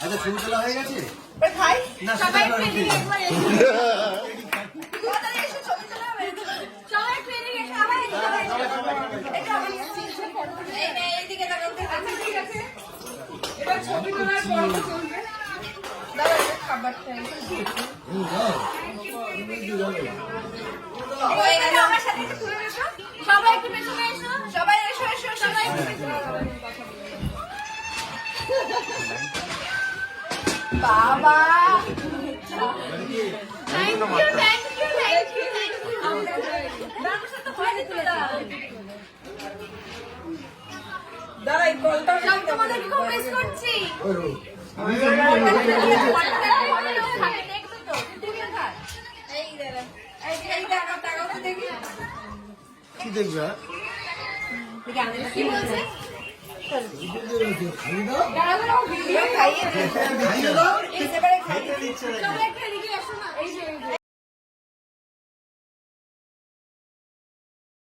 আচ্ছা ছবি তোলা হয়ে গেছে ভাই না সবাই সেটা ট্রেনিং করেনি। একবার এসো ছবি তোলা হবে সবাই ট্রেনিং এসে আবার এটা আমার এই নে এইদিকে তাকাও আচ্ছা ঠিক আছে এবার ছবি তোলার পর্ব চলবে দাঁড়াও এটা খাবারটা ওই গেল আমার সাথে একটু তুলে এসো সবাই একটু পেছনে এসো সবাই এসো এসো সবাই একটু পেছনে বাবা thank you thank you thank you thank you দাঁড়াও সাথে হয় না তুলে দাও দাঁড়াই বলটা সব তোমাদের খুব মিস করছি কি দেখবে কি বলছে খালি দাও ভিডিও খাইয়ে খাইয়ে দাও এবারে খাইয়ে দিচ্ছে সবাই একটা এদিকে আসো না